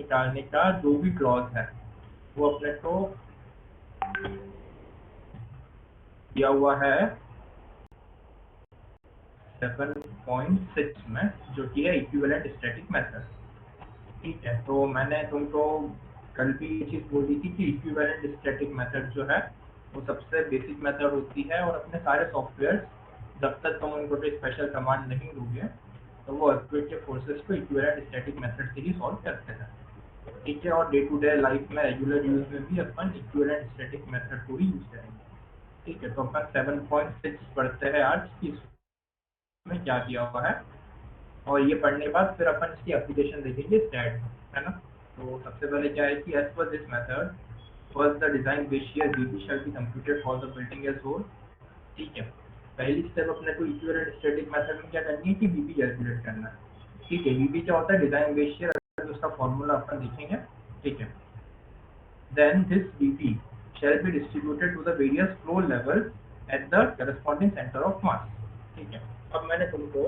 निकालने का जो भी क्लॉज है वो अपने को दिया हुआ है 7.6 में, जो कि है इक्विवेलेंट स्टैटिक मेथड। ठीक है, तो मैंने तुमको कल भी ये चीज़ बोली थी कि इक्विवेलेंट स्टैटिक मेथड जो है वो सबसे बेसिक मेथड होती है, और अपने सारे सॉफ्टवेयर जब तक तुम उनको कोई स्पेशल कमांड नहीं दोगे तो वो अर्थक्वेक के फोर्सेस को इक्विवेलेंट स्टैटिक मेथड से ही सॉल्व करते हैं। ठीक है, और डे टू डे लाइफ में रेगुलर यूज में भी अपन इक्विवेलेंट स्टैटिक मेथड को ही यूज करेंगे। ठीक है, तो अपन 7.6 पढ़ते हैं आज कि इसमें क्या किया हुआ है, और ये पढ़ने के बाद फिर अपन इसकी एप्लीकेशन देखेंगे स्टैट में, है ना। तो सबसे पहले क्या है कि as per this method first the design base shear VB shall be computed for the building as whole. ठीक है, पहली स्टेप अपने को इक्विवेलेंट स्टैटिक मेथड में क्या करनी है कि बीबी कैलकुलेट करना है। ठीक है, बीबी क्या होता है, डिजाइन बेशियर, उसका फॉर्मूला अपन देखेंगे। ठीक है, then this BB shall be distributed to the various floor levels at the corresponding center of mass। ठीक है, अब मैंने तुमको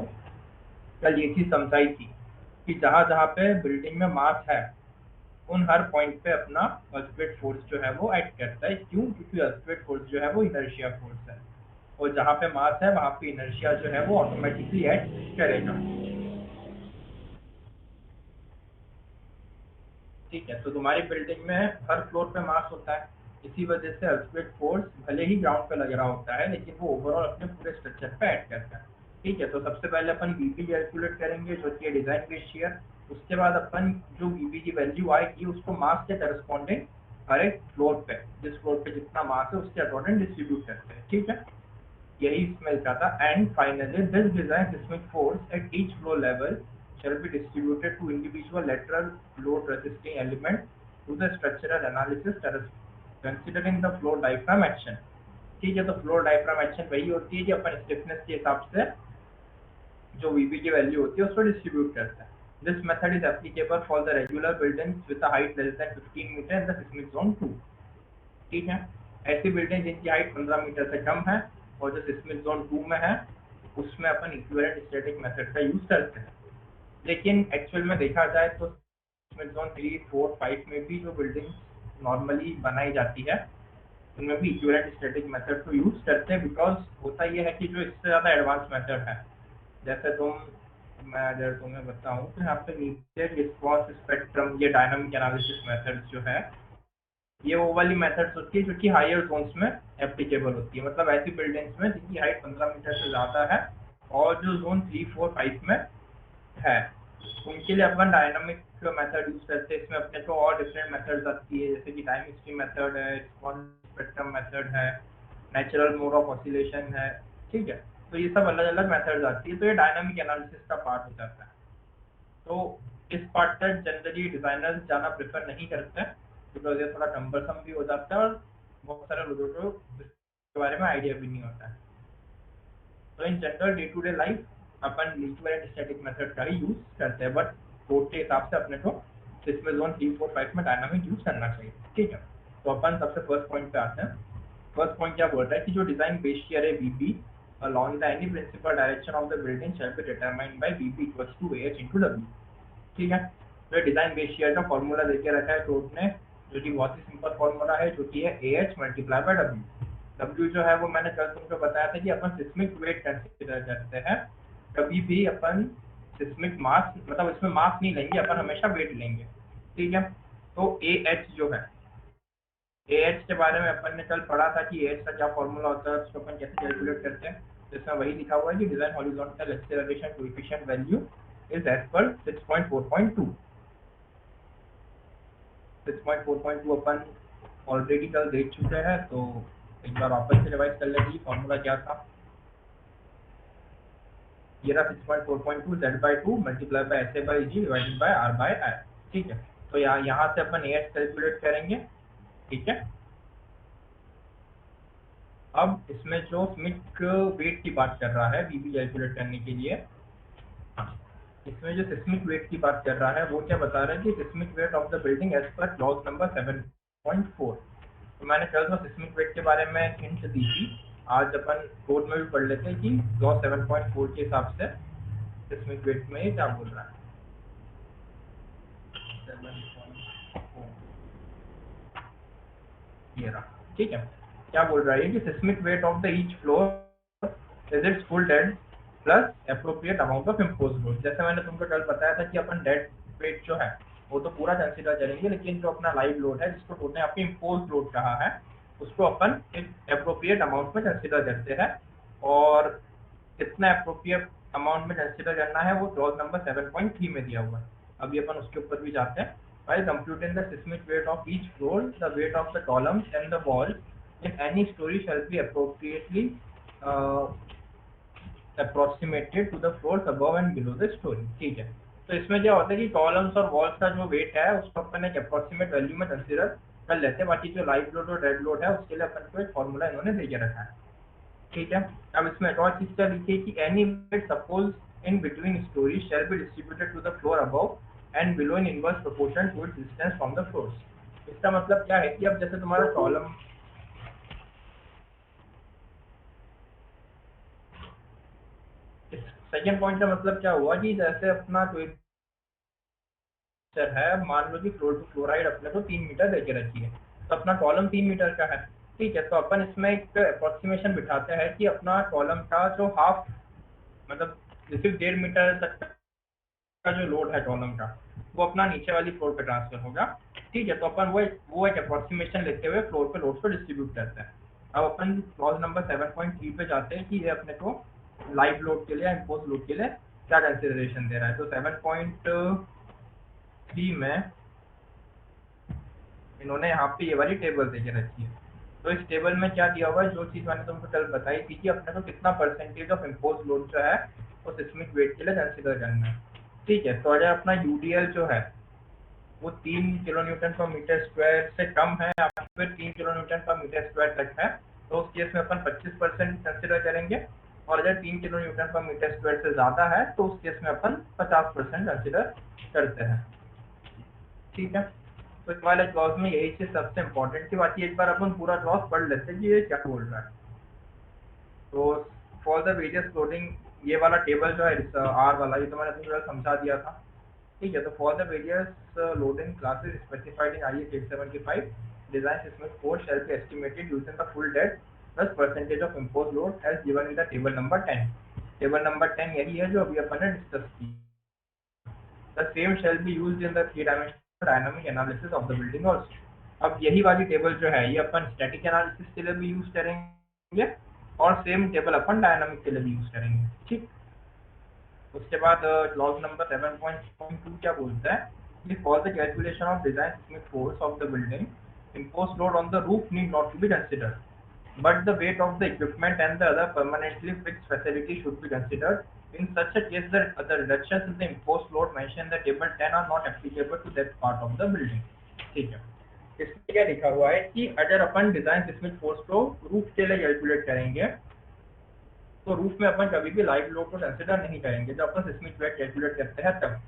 कल ये चीज समझाई थी कि जहाँ जहाँ पे बिल्डिंग में मास है उन हर पॉइंट पे अपना अर्थक्वेक फोर्स जो है वो एक्ट करता है। क्यों? क्योंकि अर्थक्वेक फोर्स जो है वो इनर्शिया फोर्स है, और जहाँ पे मास है वहाँ पे इनर्शिया जो है वो ऑटोमेटिकली एक्ट करेगा। ठीक है, तो तुम्हारी बिल्डिंग में हर फ्लोर पे मास होता है, इसी वजह से अर्थक्वेक फोर्स भले ही ग्राउंड पे लग रहा होता है लेकिन वो ओवरऑल अपने पूरे स्ट्रक्चर पे एक्ट करता है। ठीक है, तो सबसे पहले अपन बीबी कैलकुलेट करेंगे जो कि है डिजाइन बेस शियर। उसके बाद अपन जो बीबी की वैल्यू आएगी उसको मास के करस्पॉन्डिंग हर एक फ्लोर पे, जिस फ्लोर पे जितना मास है उसके अकॉर्डिंग डिस्ट्रीब्यूट करते हैं। ठीक है, यही इसमें लिखा था। And finally this design seismic force at each floor level shall be distributed to individual lateral load resisting element to the structural analysis considering the floor diaphragm action। ठीक है, तो फ्लोर डायफ्राम एक्शन वही होती है कि अपन stiffness के हिसाब से जो वीबी की वैल्यू होती है उसको डिस्ट्रीब्यूट करता है। This method is applicable for the regular buildings with a height less than 15 metre in the seismic zone 2। ठीक है, ऐसी बिल्डिंग जिनकी हाइट 15 मीटर से कम है और जो सिस्मिक जोन 2 में है उसमें अपन इक्विवेलेंट स्टैटिक मेथड का यूज करते हैं। लेकिन एक्चुअल में देखा जाए तो सिस्मिक जोन 3, 4, 5 में भी जो बिल्डिंग नॉर्मली बनाई जाती है उनमें भी इक्विवेलेंट स्टैटिक मेथड को यूज करते हैं। बिकॉज होता ये है कि जो इससे ज़्यादा एडवांस मेथड है, जैसे मैं अगर तुम्हें बताऊं तो यहाँ पे नीचे रिस्पॉन्स स्पेक्ट्रम, ये डायनामिक एनालिसिस मेथड जो है ये वो वाली मेथड्स होती है जो कि हायर जोन्स में एप्लीकेबल होती है। मतलब ऐसी बिल्डिंग्स में जिनकी हाइट 15 मीटर से ज़्यादा है और जो जोन 3, 4, 5 में है उनके लिए अपन डायनामिक मेथड यूज करते हैं। इसमें अपने को और डिफरेंट मेथड्स आती है, जैसे कि टाइम हिस्ट्री मेथड है, रिस्पॉन्स स्पेक्ट्रम मेथड है, नेचुरल मोड ऑफ ऑसिलेशन है। ठीक है, तो ये सब अलग अलग मेथड्स आती है, तो ये डायनामिक एनालिसिस का पार्ट हो जाता है। तो इस पार्ट तक जनरली डिजाइनर्स जाना प्रेफर नहीं करते बिकॉज ये थोड़ा कम्बरसम भी हो जाता है और बहुत सारे लोगों को इसके बारे में आइडिया भी नहीं होता है। तो in general day to day life अपन इक्विवेलेंट स्टैटिक मेथड का ही यूज करते हैं, बट कोड के हिसाब से अपने को इसमें जोन 3, 4, 5 में डायनामिक यूज करना चाहिए। ठीक है, तो अपन सबसे फर्स्ट पॉइंट पे आते हैं। फर्स्ट पॉइंट क्या बोल रहा है कि जो डिजाइन बेस शियर है बीबी along the any principal direction of the building shall be determined by BB equals to AH into W। ठीक है, तो डिजाइन बेस शियर का फॉर्मूला देके रखा है कोड ने, जो कि बहुत ही सिंपल फॉर्मूला है, जो कि है AH multiply by W। W जो है वो मैंने कल तुमको बताया था कि अपन सिस्मिक वेट कंसीडर करते हैं। कभी भी अपन सिस्मिक मास, मतलब इसमें मास नहीं लेंगे, अपन हमेशा वेट लेंगे। ठीक है, तो AH जो है, AH के बारे में अपन ने कल पढ़ा था कि AH का क्या फॉर्मूला होता है, उसको अपन कैसे कैलकुलेट करते हैं। जिसमें वही लिखा हुआ है कि design horizontal acceleration coefficient value is as per 6.4.2। 6.4.2 upon already कल देख चुके हैं, तो एक बार वापस से रिवाइज कर लेंगे फॉर्मूला क्या था। ये रहा 6.4.2 Z/2 multiply by SA/G divided by R/I। ठीक है, तो यहाँ से अपन AH कैलकुलेट करेंगे। ठीक है, अब इसमें जो सिस्मिक वेट की बात कर रहा है बीबी कैलकुलेट करने के लिए, इसमें जो सिस्मिक वेट की बात कर रहा है वो क्या बता रहा है कि seismic weight of the building as per clause number 7.4। तो मैंने कल तो सिस्मिक वेट के बारे में हिंट दी थी, आज अपन कोड में भी पढ़ लेते हैं कि क्लॉज 7.4 के हिसाब से सिस्मिक वेट में ये क्या बोल रहा है। ये रहा, ठीक है। क्या बोल रहा है कि seismic weight of the each floor is it's full dead plus appropriate amount of impose load. जैसे मैंने तुमको कल बताया था कि अपन डेड वेट जो है वो तो पूरा कंसिडर करेंगे, लेकिन जो अपना लाइव लोड है जिसको बोलते हैं आपकी इम्पोज लोड कहा है, उसको अपन एक एप्रोप्रिएट अमाउंट में कंसिडर करते हैं। और कितना एप्रोप्रिएट अमाउंट में कंसिडर करना है वो क्लॉज नंबर 7.3 में दिया हुआ है। अभी अपन उसके ऊपर भी जाते हैं। While computing the seismic weight of each floor, the weight of the columns and the walls in any story shall be appropriately uh, approximated to the floors above and below the story। ठीक है, तो इसमें क्या होता है कि columns और walls का जो वेट है उसको अपन एक अप्रोक्सीमेट वैल्यू में कंसिडर कर लेते हैं। बाकी जो लाइव लोड और डेड लोड है उसके लिए अपन को एक फॉर्मूला इन्होंने दे के रखा है, ठीक है। अब इसमें एक और चीज क्या लिखी है कि any weight suppose in between storey shall be distributed to the floor above and below in inverse proportion to its distance from the floors. इसका मतलब क्या है कि अब जैसे तुम्हारा कॉलम, सेकेंड पॉइंट का मतलब क्या हुआ कि जैसे अपना कोई है, मान लो कि फ्लोर टू फ्लोराइड अपने को 3 मीटर देके रखी है, तो अपना कॉलम 3 मीटर का है, ठीक है। तो अपन इसमें एक अप्रोक्सीमेशन बिठाते हैं कि अपना कॉलम का जो हाफ, मतलब सिर्फ 1.5 मीटर तक का जो लोड है कॉलम का वो अपना नीचे वाली फ्लोर पे ट्रांसफर होगा, ठीक है। तो अपन वो एक अप्रोक्सीमेशन लेते हुए फ्लोर पे लोड को डिस्ट्रीब्यूट करते हैं। अब अपन क्लॉज नंबर 7.3 पे जाते हैं कि ये अपने को लाइव लोड के लिए, इम्पोज लोड के लिए क्या कंसिडरेशन दे रहा है। तो 7.3 में इन्होंने यहाँ पे ये वाली टेबल दे के रखी है। तो इस टेबल में क्या दिया हुआ है, जो चीज़ मैंने तुमको कल बताई थी कि अपने को कितना परसेंटेज ऑफ इम्पोज लोड जो है वो सिस्मिक वेट के लिए कंसिडर करना है, ठीक है। तो अगर अपना यूडीएल जो है वो 3 किलो न्यूटन पर मीटर स्क्वायर से कम है या फिर 3 किलो न्यूटन पर मीटर स्क्वायर तक है, तो उस केस में अपन 25% कंसिडर करेंगे। और अगर 3 किलो न्यूटन पर मीटर स्क्वायर से ज़्यादा है तो उस केस में अपन 50% कंसिडर करते हैं, ठीक है। तो इस वाले क्लॉज में यही चीज़ सबसे इम्पोर्टेंट थी। बाकी एक बार अपन पूरा क्लॉज पढ़ लेते हैं कि ये क्या बोल रहा है। तो फॉर द वेरियस लोडिंग, ये वाला टेबल जो है आर वाला, ये तो मैंने तुमको समझा दिया था, ठीक है। तो for the various loading classes specified in IS 875, design system force shall be estimated using the full dead plus percentage of impose load as given in the table number 10। Table number 10 यही है जो अभी अपन ने discuss की। The same shall be used in the 3 dimensional dynamic analysis of the building also. अब यही वाली टेबल जो है ये अपन स्टैटिक एनालिसिस के लिए भी यूज करेंगे और सेम टेबल अपन डायनामिक के लिए भी यूज करेंगे, ठीक। उसके बाद क्लॉज नंबर 7.2 क्या बोलता है कि for the calculation of design seismic force of the building impose load on the roof need not to be considered, but the weight of the equipment and the other permanently fixed facilities should be considered. In such a case, the reductions in the imposed load mentioned in the table 10 are not applicable to that part of the building। ठीक है, इसमें क्या लिखा हुआ है कि अगर अपन design seismic force को रूफ के लिए कैलकुलेट करेंगे तो रूफ में अपन कभी भी लाइव लोड को कंसिडर नहीं करेंगे जब अपन सिस्मिक वेट कैलकुलेट करते हैं तब,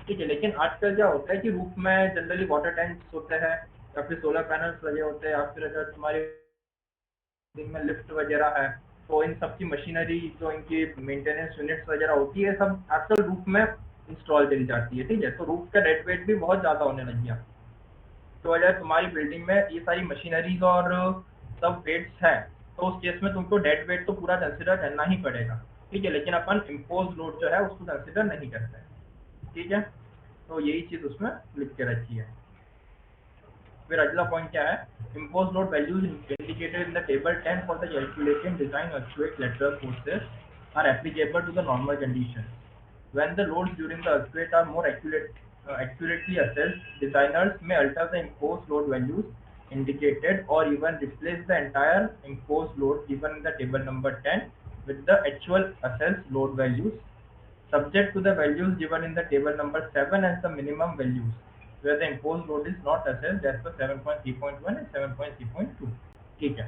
ठीक है। लेकिन आजकल क्या होता है कि रूफ में जनरली वाटर टैंक्स होते हैं या फिर सोलर पैनल्स लगे होते हैं या फिर अगर तुम्हारी में लिफ्ट वगैरह है, तो इन सब की मशीनरी जो इनकी मेंटेनेंस यूनिट्स वगैरह होती है सब आजकल रूफ में इंस्टॉल करी जाती है, ठीक है। तो रूफ का डेड वेट भी बहुत ज़्यादा होने लग गया। तो अगर तुम्हारी बिल्डिंग में ये सारी मशीनरीज और सब वेट्स है तो उस केस में तुमको डेड वेट तो पूरा कंसिडर करना ही पड़ेगा, ठीक है। लेकिन अपन इम्पोज लोड जो है उसको कंसिडर नहीं करते, ठीक है। तो यही चीज़ उसमें लिख के रखी है। फिर अगला पॉइंट क्या है, impose load values indicated in the table 10 for the calculation design earthquake lateral forces are applicable to the normal conditions. When the loads during the earthquake are more accurately assessed, designers may alter the imposed load values indicated or even replace the entire imposed load given in the table number 10 with the actual assessed load values subject to the values given in the table number 7 as the minimum values where the imposed load is not assessed as per 7.3.1 and 7.3.2, ठीक है।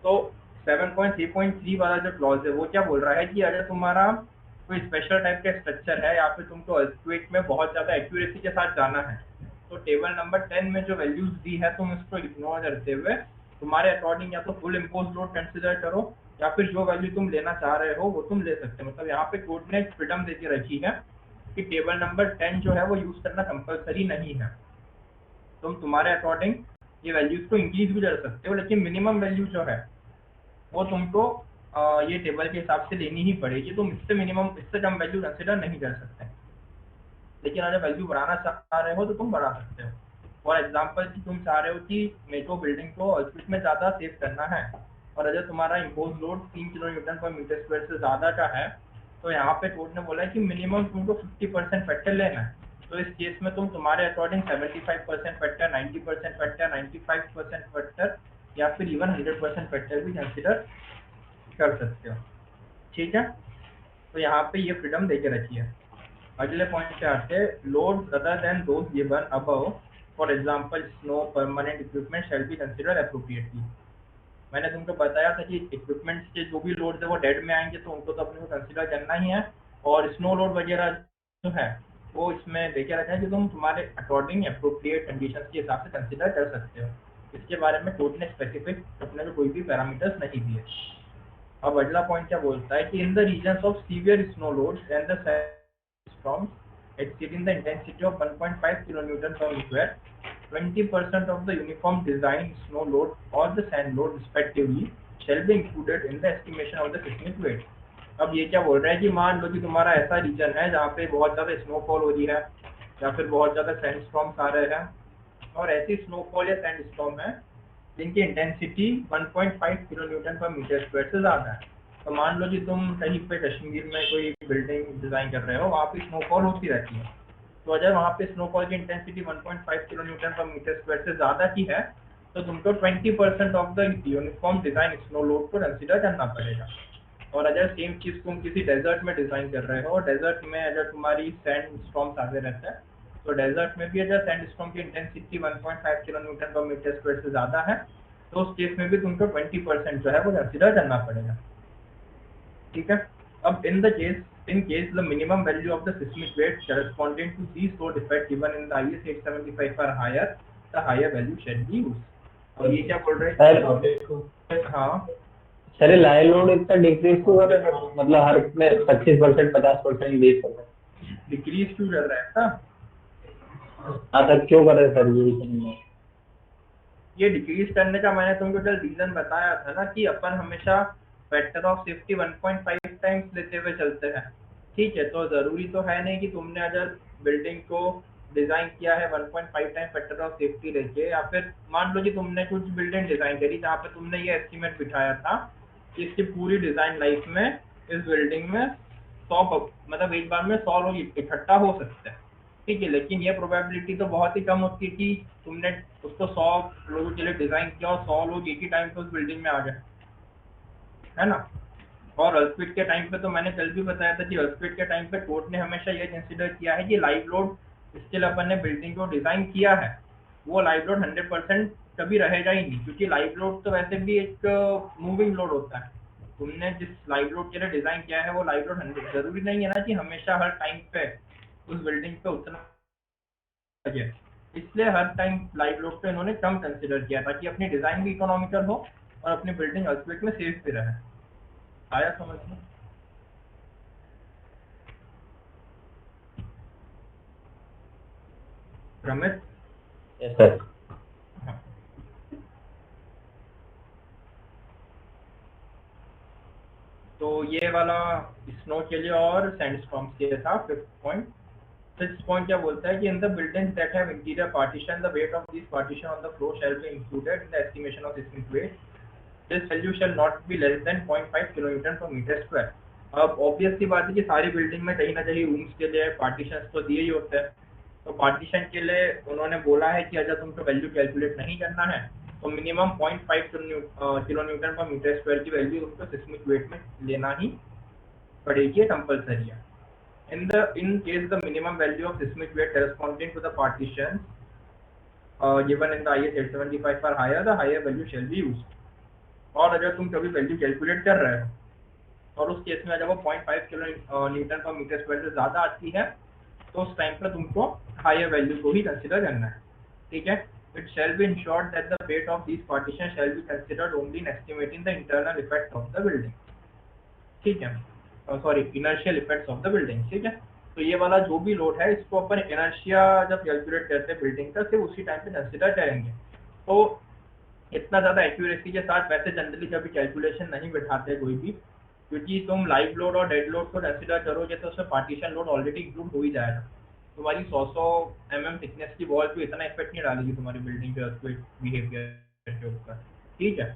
तो 7.3.3 वाला जो clause है वो क्या बोल रहा है कि अगर तुम्हारा कोई स्पेशल टाइप का स्ट्रक्चर है या फिर तुमको अर्थक्वेक में बहुत ज़्यादा एक्यूरेसी के साथ जाना है तो टेबल नंबर 10 में जो वैल्यूज दी है तुम इसको इग्नोर करते हुए तुम्हारे अकॉर्डिंग या तो फुल इम्पोज लोड कंसिडर करो या फिर जो वैल्यू तुम लेना चाह रहे हो वो तुम ले सकते हो। मतलब यहाँ पे कोर्ट ने फ्रीडम देके रखी है कि टेबल नंबर 10 जो है वो यूज करना कंपलसरी नहीं है, तुम तुम्हारे अकॉर्डिंग ये वैल्यूज को इंक्रीज भी कर सकते हो, लेकिन मिनिमम वैल्यू जो है वो तुमको ये टेबल के हिसाब से लेनी ही पड़ेगी। तुम इससे कम वैल्यू कंसिडर नहीं कर सकते, लेकिन अगर वैल्यू बढ़ाना चाह रहे हो तो तुम बढ़ा सकते हो। फॉर एग्जाम्पल कि तुम चाह रहे हो कि मेरे को बिल्डिंग को अर्थक्वेक में ज़्यादा सेव करना है, और अगर तुम्हारा इम्पोज लोड 3 किलो न्यूटन पर मीटर स्क्वायर से ज़्यादा का है, तो यहाँ पे कोर्ट ने बोला है कि मिनिमम तुमको 50% फैक्टर लेना है। तो इस केस में तुम तुम्हारे अकॉर्डिंग 75% फैक्टर, 90% फैक्टर, 95% फैक्टर या फिर इवन 100% फैक्टर भी कंसिडर कर सकते हो। ठीक है, तो यहाँ पे ये फ्रीडम देके रखी है। अगले पॉइंट पे आते हैं, loads other than those given above, for example snow, permanent equipment shall be considered appropriately. मैंने तुमको बताया था कि इक्विपमेंट्स के जो भी लोड्स है वो डेड में आएंगे, तो उनको तो अपने को कंसीडर करना ही है। और स्नो लोड वगैरह जो है वो इसमें देखे रखा है कि तुम तुम्हारे अकॉर्डिंग एप्रोप्रिएट कंडीशंस के हिसाब से कंसीडर कर सकते हो। इसके बारे में कोर्ट ने स्पेसिफिक अपने को कोई भी पैरामीटर्स नहीं दिए। अब अगला पॉइंट क्या बोलता है कि in the regions of severe snow loads and the storms exceeding the intensity of 1.5 kilonewton per meter, 20% of the uniform design snow load or the sand load respectively shall be included in the estimation of the seismic weight. अब ये क्या बोल रहा है कि मान लो कि तुम्हारा ऐसा रीजन है जहाँ पे बहुत ज़्यादा स्नोफॉल हो रही है या फिर बहुत ज़्यादा सैंड स्टॉर्म्स आ रहे हैं, और ऐसी स्नोफॉल या सैंड स्टॉर्म है जिनकी इंटेंसिटी 1.5 किलो न्यूटन पर मीटर स्क्वायर से ज़्यादा है। तो मान लो कि तुम कहीं पे कश्मीर में कोई बिल्डिंग डिज़ाइन कर रहे हो, वहाँ पे स्नोफॉल होती रहती है। तो अगर वहाँ पे स्नोफॉल की इंटेंसिटी 1.5 किलो न्यूटन पर मीटर स्क्वायर से ज़्यादा की है, तो तुमको 20% of the uniform design snow load को कंसिडर करना पड़ेगा। और अगर सेम चीज़ तुम किसी डेजर्ट में डिज़ाइन कर रहे हो, डेजर्ट में अगर तुम्हारी सैंड स्टॉर्म्स आते रहते हैं, तो डेजर्ट में भी अगर सैंड स्टॉर्म की इंटेंसिटी 1.5 किलो न्यूटन पर मीटर स्क्वायर से ज़्यादा है, तो उस केस में भी तुमको 20% जो है वो कंसिडर करना पड़ेगा। ठीक है, अब in case the minimum value of the seismic weight corresponding to these load effect given in the IS 875 are higher, the higher value shall be used. और ये क्या बोल रहे हैं? हाँ सर लाइव लोड इतना डिक्रीज क्यों कर रहे हैं? मतलब हर में 25%, 50%, 20%? डिक्रीज क्यों कर रहा है ना? हाँ सर, क्यों कर रहे हैं सर ये डिक्रीज करने का मैंने तुमको कल रीजन बताया था ना कि अपन हमेशा फैक्टर ऑफ सेफ्टी 1.5 टाइम्स लेते हुए चलते हैं। ठीक है, तो जरूरी तो है नहीं कि तुमने अगर बिल्डिंग को डिजाइन किया है 1.5 टाइम फैक्टर ऑफ सेफ्टी लेके, या फिर मान लो कि तुमने कुछ बिल्डिंग डिजाइन करी जहाँ पे तुमने ये एस्टिमेट बिठाया था कि इसकी पूरी डिजाइन लाइफ में इस बिल्डिंग में 100 मतलब एक बार में 100 लोग इकट्ठा हो सकते हैं। ठीक है, लेकिन ये प्रोबेबिलिटी तो बहुत ही कम होती है कि तुमने उसको 100 लोगों के लिए डिजाइन किया और 100 लोग एक ही टाइम पे उस बिल्डिंग में आ गए, है ना? और अर्थक्वेक के टाइम पे तो मैंने कल भी बताया था कि अर्थक्वेक के टाइम पे कोर्ट ने हमेशा ये कंसिडर किया है कि लाइव लोड जिसके लिए अपन ने बिल्डिंग को डिजाइन किया है वो लाइव लोड 100% कभी रहेगा ही नहीं, क्योंकि लाइव लोड तो वैसे भी एक मूविंग लोड होता है। तुमने जिस लाइव लोड के लिए डिजाइन किया है वो लाइव लोड 100, जरूरी नहीं है ना कि हमेशा हर टाइम पे उस बिल्डिंग पे उतना है। इसलिए हर टाइम लाइव लोड को इन्होंने कम कंसिडर किया ताकि अपनी डिजाइन भी इकोनॉमिकल हो और अपनी बिल्डिंग अर्थक्वेक में सेफ भी रहे। आया समझ में? रमेश? Yes sir. हाँ। तो ये वाला स्नो के लिए और सैंडस्टॉर्म्स के लिए था। Fifth point. सिक्स पॉइंट क्या बोलता है कि in the buildings that have interior partition the weight of this partition on the floor shall be included in the estimation of seismic weight. This value shall not be less than 0.5 kilometre per metre square. अब obvious सी बात है कि सारी building में कहीं ना कहीं रूम्स के लिए पार्टीशन तो दिए ही होते हैं। तो पार्टीशन के लिए उन्होंने बोला है कि अगर तुमको वैल्यू कैलकुलेट नहीं करना है तो मिनिमम 0.5 किलो न्यूटन पर मीटर स्क्वायर की वैल्यू तुमको सिस्मिक वेट में लेना ही पड़ेगी, कंपलसरी है। In case the minimum value of seismic weight corresponding to the partitions given in the IS 875 are higher, the higher value shall be used. और अगर तुम कभी वैल्यू कैलकुलेट कर रहे हो और उस केस में अगर वो 0.5 किलो न्यूटन पर मीटर स्क्वायर से ज़्यादा आती है, तो उस टाइम पर तुमको हायर वैल्यू को ही कंसिडर करना है। ठीक है, it shall be insured that the weight of this partition shall be considered only in estimating the internal effect of the building. ठीक है, sorry, inertial effects of the building. ठीक है, तो ये वाला जो भी लोड है इसको अपन इनर्शिया जब कैलकुलेट करते हैं बिल्डिंग का सिर्फ उसी टाइम पे कंसिडर करेंगे। तो इतना ज़्यादा एक्यूरेसी के साथ वैसे जनरली कभी कैलकुलेशन नहीं बिठाते कोई भी, क्योंकि तुम लाइव लोड और डेड लोड को कंसिडर करोगे तो उसमें पार्टीशन लोड ऑलरेडी इंक्लूड हो ही जाएगा। तुम्हारी 100 mm थिकनेस की वॉल पे इतना इफेक्ट नहीं डालेगी तुम्हारी बिल्डिंग पे अर्थक्वेक बिहेवियर के ऊपर। ठीक है,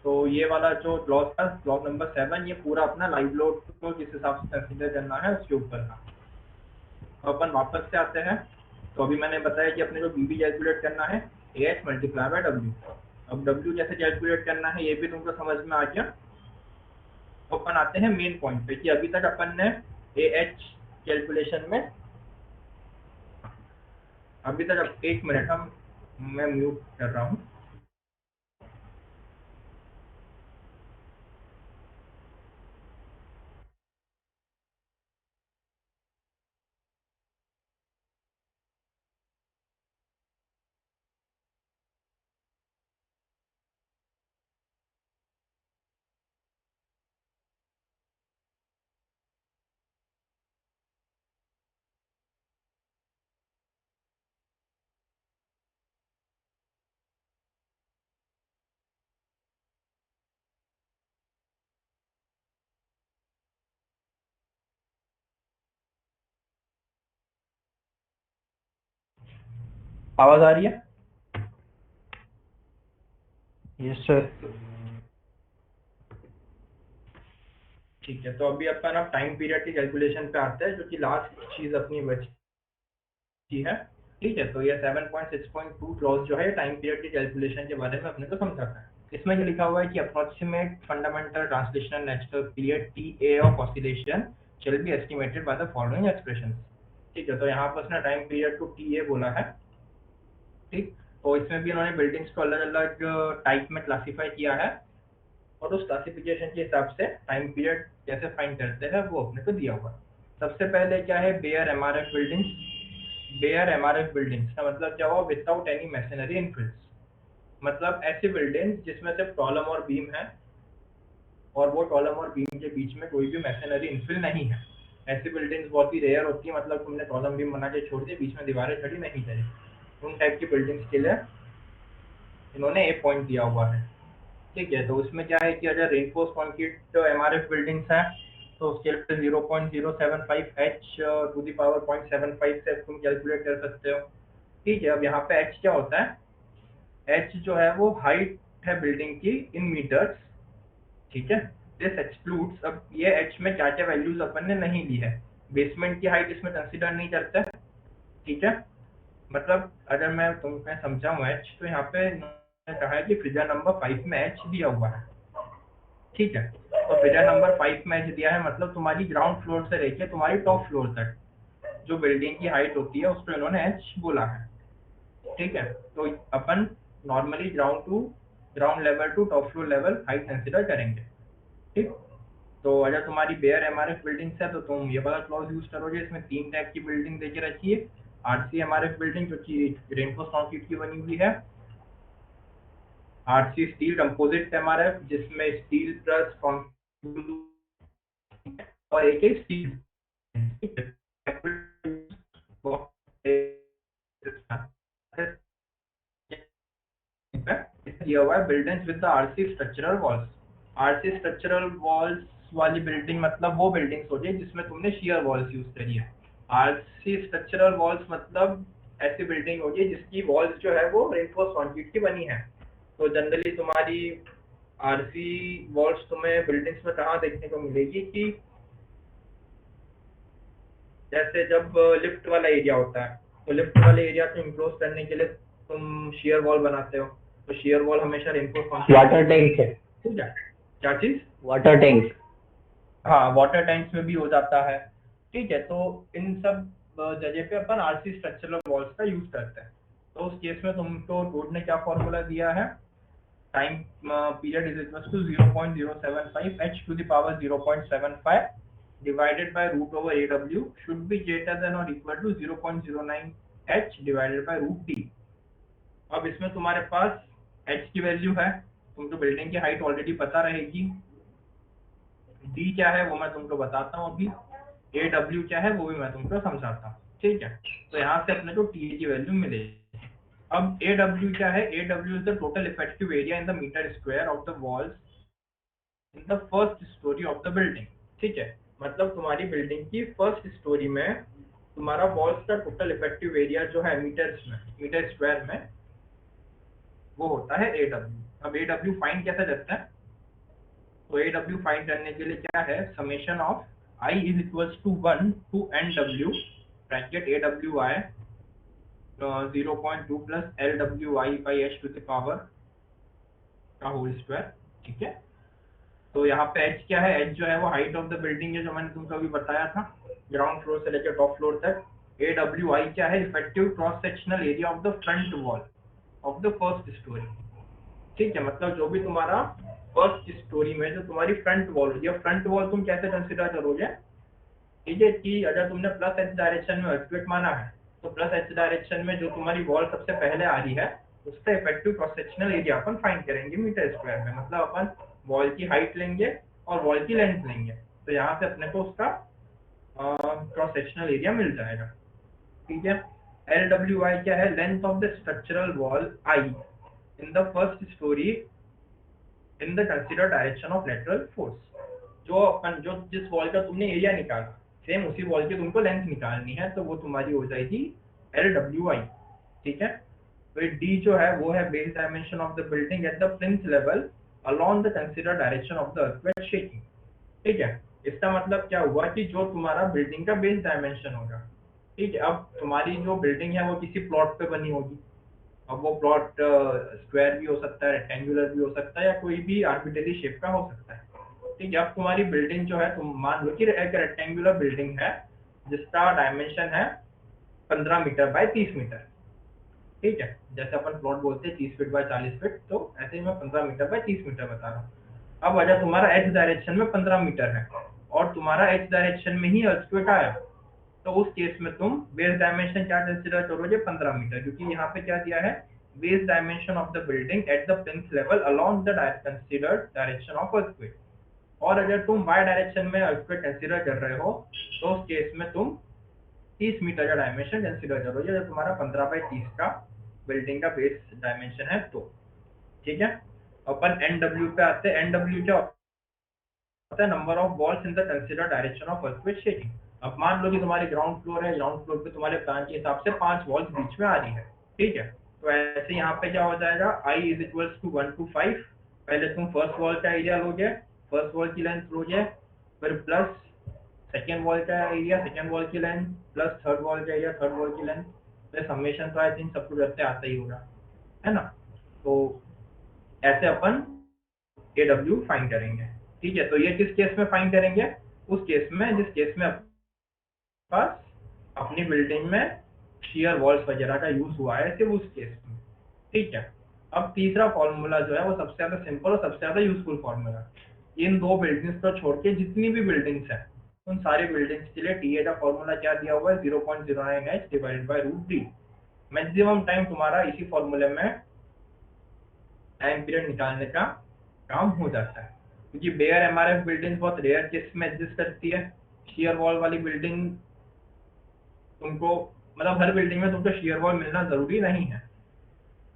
तो ये वाला जो क्लॉज था, क्लॉज नंबर 7, ये पूरा अपना लाइव लोड को जिस हिसाब से कंसिडर करना है उसके ऊपर था। तो अपन वापस से आते हैं। तो अभी मैंने बताया कि अपने को बीबी कैलकुलेट करना है AH मल्टीप्लाई बाय W। अब W कैसे कैलकुलेट करना है ये भी तुमको समझ में आ गया। तो अपन आते हैं मेन पॉइंट पे कि अभी तक अपन ने AH कैलकुलेशन में अभी तक, अब 1 मिनट मैं म्यूट कर रहा हूँ। आवाज आ रही है? Yes sir. ठीक है, तो अभी अपन अब टाइम पीरियड की कैलकुलेशन पे आते हैं, जो कि लास्ट चीज अपनी बची है। ठीक है, तो ये 7.6.2 क्लॉज जो है टाइम पीरियड की कैलकुलेशन के बारे में अपने को समझाता है। इसमें ये लिखा हुआ है कि approximate fundamental translational natural period TA of oscillation shall be estimated by the following expressions। ठीक है, तो यहाँ पर उसने टाइम पीरियड को TA बोला है। ठीक, तो इसमें भी उन्होंने बिल्डिंग्स को अलग अलग टाइप में क्लासीफाई किया है, और उस क्लासिफिकेशन के हिसाब से टाइम पीरियड कैसे फाइंड करते हैं वो अपने को दिया हुआ है। सबसे पहले क्या है, bare MRF buildings. Bare MRF buildings का मतलब क्या हुआ, विदाउट एनी मैशनरी इनफिल्स। मतलब ऐसी बिल्डिंग जिसमें सिर्फ कॉलम और बीम है, और वो कॉलम और बीम के बीच में कोई भी मैशनरी इनफिल नहीं है। ऐसी बिल्डिंग्स बहुत ही रेयर होती है, मतलब तुमने कॉलम बीम बना के छोड़ दिए, बीच में दीवारें खड़ी नहीं करी, उन टाइप की बिल्डिंग्स के लिए इन्होंने ए पॉइंट दिया हुआ है। ठीक है, तो उसमें क्या है कि अगर रेनफोर्स कंक्रीट जो MRF बिल्डिंग्स हैं, तो उसके लिए 0.075 H टू द पावर 0.75 से तुम कैलकुलेट कर सकते हो। ठीक है, अब यहाँ पे H क्या होता है, H जो है वो हाइट है बिल्डिंग की इन मीटर्स। ठीक है, दिस एक्सक्लूड्स, अब ये H में क्या क्या वैल्यूज अपन ने नहीं ली है, बेसमेंट की हाइट इसमें कंसिडर नहीं करते। ठीक है, मतलब अगर मैं तुम्हें समझाऊं H, तो यहाँ पे कहा है कि फिगर नंबर 5 में H दिया हुआ है। ठीक है, तो फिगर नंबर 5 में H दिया है, मतलब तुम्हारी ग्राउंड फ्लोर से लेके तुम्हारी टॉप फ्लोर तक जो बिल्डिंग की हाइट होती है उसको इन्होंने H बोला है। ठीक है, तो अपन normally ground level to top floor level height consider करेंगे। ठीक, तो अगर तुम्हारी बेयर MRF बिल्डिंग्स है तो तुम ये वाला क्लॉज यूज करोगे। इसमें 3 टाइप की बिल्डिंग देके रखी है। RC MRF बिल्डिंग जो कि रेनफोर्स कंक्रीट की बनी हुई है, RC स्टील कंपोजिट MRF जिसमें स्टील प्लस और एक ही स्टील दिया हुआ है buildings with the RC structural walls. RC structural walls वाली बिल्डिंग मतलब वो बिल्डिंग्स होती है जिसमें तुमने शियर वॉल्स यूज करी है। RC स्ट्रक्चरल वॉल्स मतलब ऐसी बिल्डिंग होगी जिसकी वॉल्स जो है वो रेनफोर्स कंक्रीट की बनी है। तो जनरली तुम्हारी RC वॉल्स तुम्हें बिल्डिंग्स में कहाँ देखने को मिलेगी कि जैसे जब लिफ्ट वाला एरिया होता है, तो लिफ्ट वाले एरिया को इम्क्लोज करने के लिए तुम शेयर वॉल बनाते हो, तो शेयर वॉल हमेशा रेनफोर्स वाटर टैंक है। ठीक है, क्या चीज? Water tank. हाँ, वाटर टैंक्स में भी हो जाता है। ठीक है, तो इन सब जगह पे अपन RC स्ट्रक्चरल वॉल्स का यूज करते हैं। तो उस केस में तुमको कोड ने क्या फॉर्मूला दिया है, time period is equal to 0.075 H to the power 0.75 divided by root over AW should be greater than or equal to 0.09 H divided by root D। अब इसमें तुम्हारे पास H की वैल्यू है, तुमको बिल्डिंग की हाइट ऑलरेडी पता रहेगी। D क्या है वो मैं तुमको बताता हूँ अभी, AW क्या है वो भी मैं तुमको समझाता हूँ। ठीक है, तो यहाँ से अपने को TA की वैल्यू मिलेगी। अब AW क्या है? AW is the total effective area in the metre square of the walls in the first storey of the building. ठीक है, मतलब तुम्हारी बिल्डिंग की फर्स्ट स्टोरी में तुम्हारा वॉल्स का टोटल इफेक्टिव एरिया जो है मीटर स्क्वायर में, वो होता है AW। अब AW फाइंड कैसे करते हैं? तो AW फाइंड करने के लिए क्या है? Summation of I is equals to 1 to NW bracket AWI 0.2 plus LWI by H to the power का होल स्क्वायर। ठीक है, तो यहाँ पे H क्या है? H जो है वो हाइट ऑफ द बिल्डिंग है, जो मैंने तुमको अभी बताया था, ग्राउंड फ्लोर से लेकर टॉप फ्लोर तक। AWI क्या है? Effective cross sectional area of the front wall of the first story. ठीक है, मतलब जो भी तुम्हारा फर्स्ट स्टोरी में जो तुम्हारी फ्रंट वॉल होगी, फ्रंट वॉल तुम कैसे कंसिडर करोगे? ठीक है, कि अगर तुमने प्लस एच डायरेक्शन में अर्थक्वेक माना है, तो प्लस एच डायरेक्शन में जो तुम्हारी वॉल सबसे पहले आ रही है, उसका इफेक्टिव क्रॉस सेक्शनल एरिया अपन फाइंड करेंगे मीटर स्क्वायर में। मतलब अपन वॉल की हाइट लेंगे और वॉल की लेंथ लेंगे, तो यहाँ से अपने को उसका क्रॉस सेक्शनल एरिया मिल जाएगा। ठीक है, LWI क्या है? Length of the structural wall I in the first story in the consider direction of lateral force. जो जिस वॉल का तुमने एरिया निकाला, सेम उसी वॉल की तुमको लेंथ निकालनी है, तो वो तुम्हारी हो जाएगी LWI। ठीक है, तो D जो है वो है base dimension of the building at the plinth level along the consider direction of the earthquake shaking. ठीक है, इसका मतलब क्या हुआ कि जो तुम्हारा बिल्डिंग का बेस डायमेंशन होगा, ठीक है, अब तुम्हारी जो बिल्डिंग है वो किसी प्लॉट पे बनी होगी। अब वो प्लॉट स्क्वायर भी हो सकता है, रेक्टेंगुलर भी हो सकता है, या कोई भी आर्बिट्ररी शेप का हो सकता है। ठीक है, अब तुम्हारी बिल्डिंग जो है, तुम मान लो कि एक रेक्टेंगुलर बिल्डिंग है जिसका डायमेंशन है 15 मीटर बाय 30 मीटर। ठीक है, जैसे अपन प्लॉट बोलते हैं 30 फीट बाय 40 फीट, तो ऐसे ही मैं 15 मीटर बाय 30 मीटर बता रहा हूँ। अब अगर तुम्हारा एक्स डायरेक्शन में 15 मीटर है और तुम्हारा एक्स डायरेक्शन में ही अर्थक्वेक आया, तो उस केस में तुम बेस डायमेंशन क्या कंसिडर करोगे? 15 मीटर, क्योंकि यहाँ पे क्या दिया है? Base dimension of the building at the plinth level along the considered direction of earthquake. और अगर तुम वाई डायरेक्शन में अर्थक्वेक कंसिडर कर रहे हो, तो उस केस में तुम 30 मीटर का डायमेंशन कंसिडर करोगे, जब तुम्हारा 15 बाई 30 का बिल्डिंग का बेस डायमेंशन है तो। ठीक है, अपन NW पे आते हैं। NW क्या होता है? Number of walls in the consider direction of earthquake shaking. अब मान लो कि तुम्हारी ग्राउंड फ्लोर है, ग्राउंड फ्लोर पे तुम्हारे प्लान के हिसाब से 5 वॉल्स बीच में आ रही है। ठीक है, तो ऐसे यहाँ पे क्या हो जाएगा? I is equals to 1 to 5। पहले तुम फर्स्ट वॉल का एरिया लोगे, फर्स्ट वॉल की लेंथ लोगे, फिर प्लस सेकेंड वॉल का एरिया, सेकेंड वॉल की लेंथ, प्लस थर्ड वॉल का एरिया, थर्ड वॉल की लेंथ। तो समेशन तो आई थिंक सबको करते आता ही होगा, है ना? तो ऐसे अपन AW फाइंड करेंगे। ठीक है, तो ये किस केस में फाइंड करेंगे? उस केस में जिस केस में पास अपनी बिल्डिंग में शेयर वॉल्स वगैरह का यूज हुआ है, सिर्फ उस केस में। ठीक है, अब तीसरा फॉर्मूला जो है वो सबसे ज्यादा सिंपल और सबसे ज्यादा यूजफुल फॉर्मूला। इन दो बिल्डिंग्स को छोड़ के जितनी भी बिल्डिंग्स हैं, उन सारी बिल्डिंग्स के लिए TA का फॉर्मूला क्या दिया हुआ है? 0.09H divided by root D. Maximum time तुम्हारा इसी फॉर्मूले में टाइम पीरियड निकालने का काम हो जाता है, क्योंकि बेयर MRF बिल्डिंग बहुत रेयर केस में एग्जिस्ट करती है। शेयर वॉल वाली बिल्डिंग तुमको, मतलब हर बिल्डिंग में तुमको शेयर वॉल मिलना जरूरी नहीं है,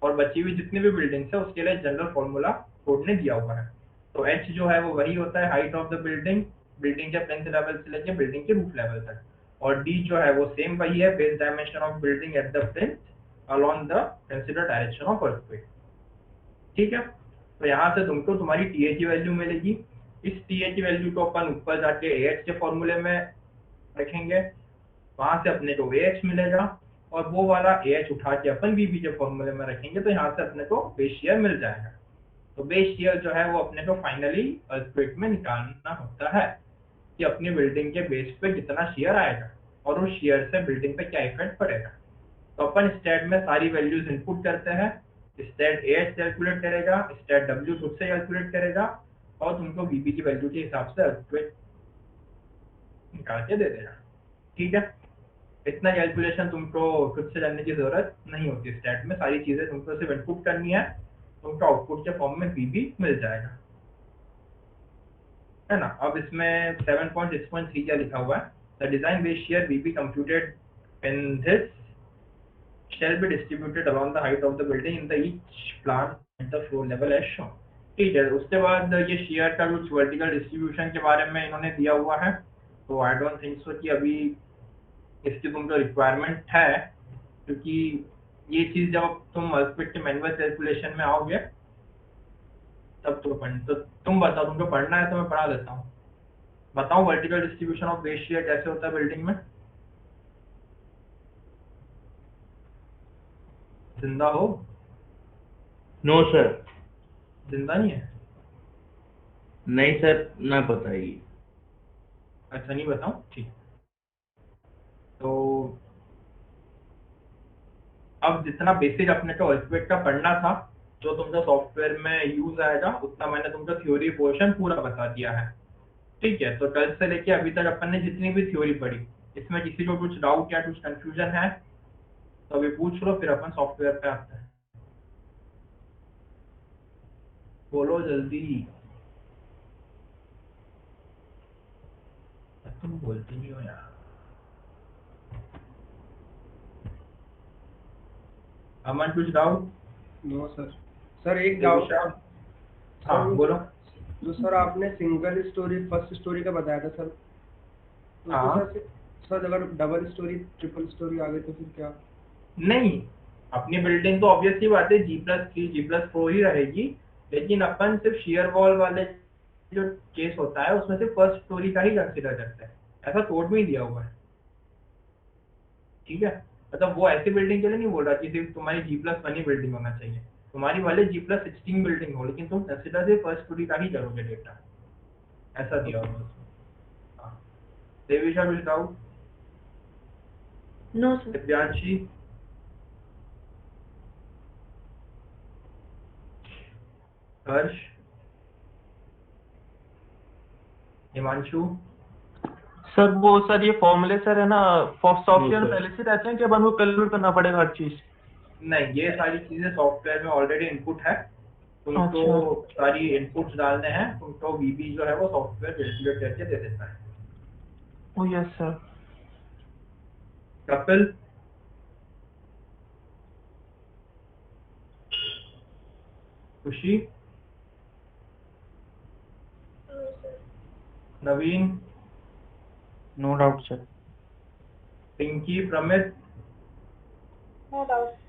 और बची हुई जितनी भी बिल्डिंग्स है उसके लिए जनरल फॉर्मूला कोड ने दिया हुआ है। तो H जो है वो वही होता है height of the building, building के प्लिंथ लेवल से लेके बिल्डिंग के रूफ लेवल तक। और D जो है वो सेम वही है, base dimension of building at the plinth along the consider direction of earthquake. ठीक है, तो यहाँ से तुमको तुम्हारी TA की वैल्यू मिलेगी। इस TA की वैल्यू को अपन ऊपर जाके AH के फॉर्मूले में रखेंगे, वहां से अपने को AH मिलेगा, और वो वाला AH उठा के अपन BB के फॉर्मूले में रखेंगे, तो यहाँ से अपने को बेस शेयर मिल जाएगा। तो बेस शेयर जो है वो अपने को फाइनली अर्थक्वेक में निकालना होता है कि अपनी बिल्डिंग के बेस पे कितना शेयर आएगा और उस शेयर से बिल्डिंग पे क्या इफेक्ट पड़ेगा। तो अपन स्टेट में सारी वैल्यूज इनपुट करते हैं, स्टेट AH कैलकुलेट करेगा, स्टेट W खुद से कैलकुलेट करेगा, और तुमको BB की वैल्यू के हिसाब से अर्थक्वेक निकाल के दे देगा। ठीक है, इतना कैलकुलेशन तुमको खुद से करने की जरूरत नहीं होती। स्टैट में सारी चीजें तुमको सिर्फ इनपुट करनी है, तुमको आउटपुट के फॉर्म में BB मिल जाएगा, है ना? अब इसमें 7.6.3 क्या लिखा हुआ है? The design base share BB computed in this shall be distributed along the height of the building in the each plan at the floor level as shown। ठीक है, उसके बाद ये शेयर का कुछ वर्टिकल डिस्ट्रीब्यूशन के बारे में इन्होंने दिया हुआ है, तो आई डोंट थिंक सो कि अभी इसकी तुमको रिक्वायरमेंट है, क्योंकि ये चीज जब तुम अर्थक्वेक के मैनुअल कैलकुलेशन में आओगे तब तो तुम बताओ, तुमको पढ़ना है तो मैं पढ़ा देता हूँ। बताओ vertical distribution of base shear कैसे होता है बिल्डिंग में। जिंदा हो? No sir. जिंदा नहीं है? नहीं सर, ना बताइए। अच्छा नहीं बताऊं, ठीक। तो अब जितना बेसिक अपने को अर्थक्वेक का पढ़ना था, जो तुमको सॉफ्टवेयर में यूज आएगा, उतना मैंने तुमको थ्योरी पोर्शन पूरा बता दिया है। ठीक है, तो कल से लेके अभी तक अपन ने जितनी भी थ्योरी पढ़ी, इसमें किसी को कुछ डाउट या कुछ कंफ्यूजन है तो अभी पूछ लो, फिर अपन सॉफ्टवेयर पे आते हैं। बोलो जल्दी, तुम बोलते नहीं हो यार। अमन कुछ डाउट? No sir. सर एक डाउट। हाँ बोलो। जो सर आपने सिंगल स्टोरी फर्स्ट स्टोरी का बताया था सर, तो हाँ। सर अगर डबल स्टोरी ट्रिपल स्टोरी आ गई तो फिर क्या? नहीं, अपनी बिल्डिंग तो ऑब्वियसली बात है G+3 G+4 ही रहेगी, लेकिन अपन सिर्फ शेयर वॉल वाले जो केस होता है उसमें सिर्फ फर्स्ट स्टोरी का ही कंसिडर करते हैं, ऐसा कोड में ही दिया हुआ है। ठीक है, मतलब वो ऐसी बिल्डिंग के लिए नहीं बोल रहा कि सिर्फ तुम्हारी G+1 ही बिल्डिंग होना चाहिए, तुम्हारी वाले G+16 बिल्डिंग हो, लेकिन तुम कंसिडर सिर्फ फर्स्ट स्टोरी का ही करोगे डेटा, ऐसा दिया हुआ है उसमें। हाँ। देविशा कुछ doubt? No sir. Divyanshi? Harsh? Himanshu? Sir वो सर ये फॉर्मूले सर है ना, सॉफ्टवेयर sir. पहले से रहते हैं कि अपन को कैलकुलेट करना पड़ेगा हर चीज? नहीं, ये सारी चीजें सॉफ्टवेयर में ऑलरेडी इनपुट है, तुमको सारी इनपुट्स डालने हैं, तुमको वीबी जो है वो सॉफ्टवेयर कैलकुलेट करके दे देता है। Oh yes sir. Kapil? Khushi? Naveen? No doubt sir. Pinki? Pramit? No doubt.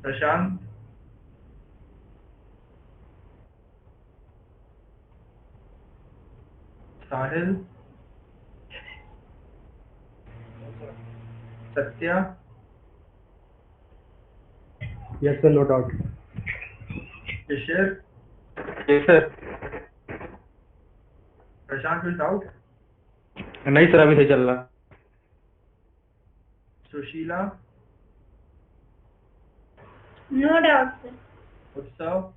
Prashant? Sahil? Satya? Yes sir, no doubt. Shishir? Yes sir. Prashant कुछ डाउट? नहीं सर, अभी से चल रहा। Sushila? No doubt sir. Utsav?